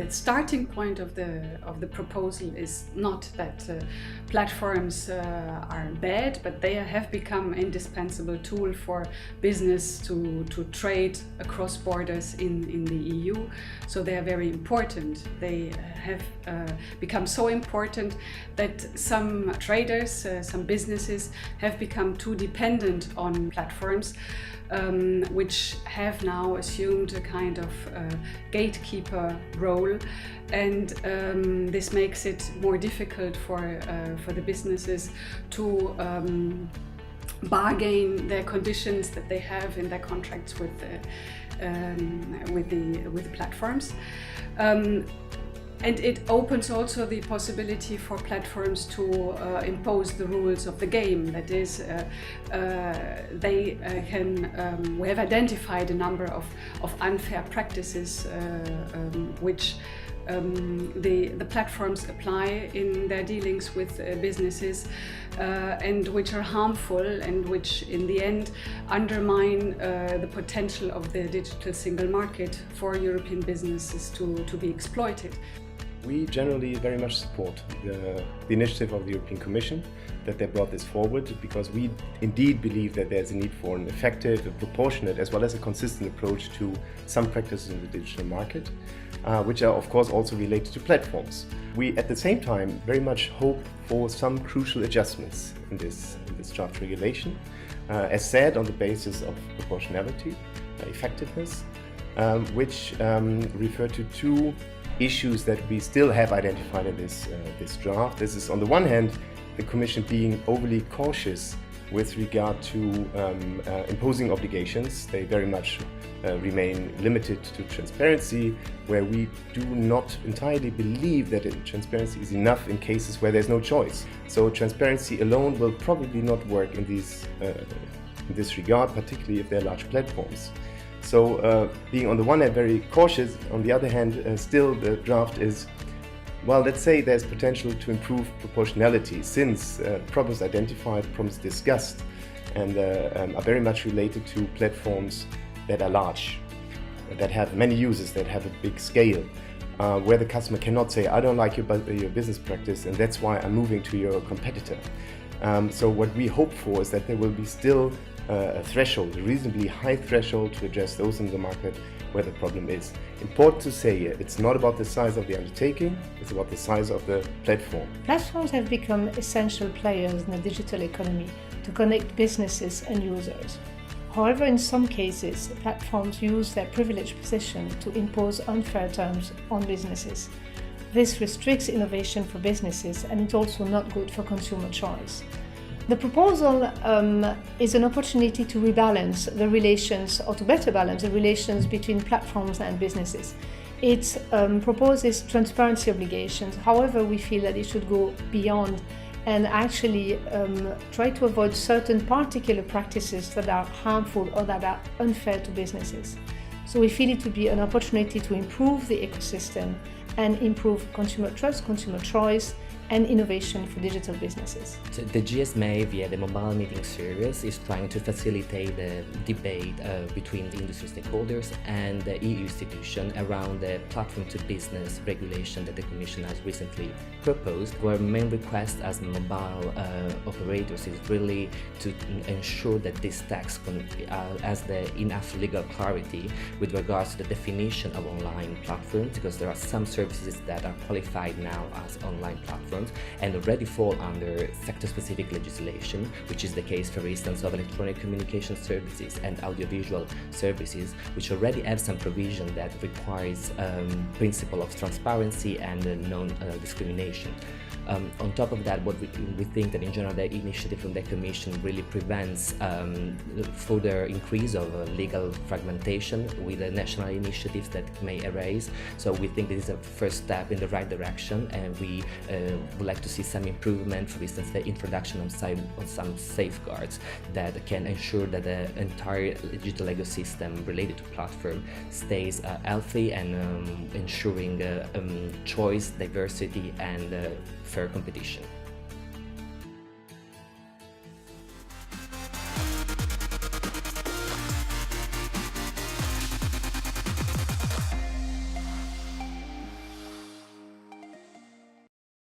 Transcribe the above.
the starting point of the proposal is not that platforms are bad, but they have become indispensable tool for business to trade across borders in the EU. So they are very important. They have become so important that some traders, some businesses have become too dependent on platforms, which have now assumed a kind of gatekeeper role, and this makes it more difficult for the businesses to bargain their conditions that they have in their contracts with the platforms. And it opens also the possibility for platforms to impose the rules of the game. That is, we have identified a number of unfair practices which the platforms apply in their dealings with businesses, and which are harmful and which in the end undermine the potential of the digital single market for European businesses to be exploited. We generally very much support the initiative of the European Commission, that they brought this forward, because we indeed believe that there's a need for an effective, a proportionate, as well as a consistent approach to some practices in the digital market, which are of course also related to platforms. We at the same time very much hope for some crucial adjustments in this draft regulation, as said, on the basis of proportionality, effectiveness, which refer to two issues that we still have identified in this draft. This is, on the one hand, the Commission being overly cautious with regard to imposing obligations. They very much remain limited to transparency, where we do not entirely believe that transparency is enough in cases where there's no choice. So transparency alone will probably not work in this regard, particularly if they're large platforms. So being on the one hand very cautious, on the other hand still the draft is, well, let's say there's potential to improve proportionality, since problems identified, problems discussed, and are very much related to platforms that are large, that have many users, that have a big scale, where the customer cannot say, I don't like your business practice and that's why I'm moving to your competitor. So what we hope for is that there will be still a threshold, a reasonably high threshold, to address those in the market where the problem is. Important to say here, it's not about the size of the undertaking, it's about the size of the platform. Platforms have become essential players in the digital economy to connect businesses and users. However, in some cases, platforms use their privileged position to impose unfair terms on businesses. This restricts innovation for businesses, and it's also not good for consumer choice. The proposal is an opportunity to rebalance the relations, or to better balance the relations between platforms and businesses. It proposes transparency obligations. However, we feel that it should go beyond and actually try to avoid certain particular practices that are harmful or that are unfair to businesses. So we feel it would be an opportunity to improve the ecosystem and improve consumer trust, consumer choice, and innovation for digital businesses. So the GSMA, via the mobile meeting series, is trying to facilitate the debate between the industry stakeholders and the EU institution around the platform to business regulation that the Commission has recently proposed. Our main request as mobile operators is really to ensure that this text has the enough legal clarity with regards to the definition of online platforms, because there are some services that are qualified now as online platforms and already fall under sector-specific legislation, which is the case, for instance, of electronic communication services and audiovisual services, which already have some provision that requires principle of transparency and non-discrimination. On top of that, what we think that in general the initiative from the Commission really prevents further increase of legal fragmentation with the national initiatives that may arise. So we think this is a first step in the right direction, and we would like to see some improvement, for instance the introduction of some safeguards that can ensure that the entire digital ecosystem related to platform stays healthy and ensuring choice, diversity and fair competition.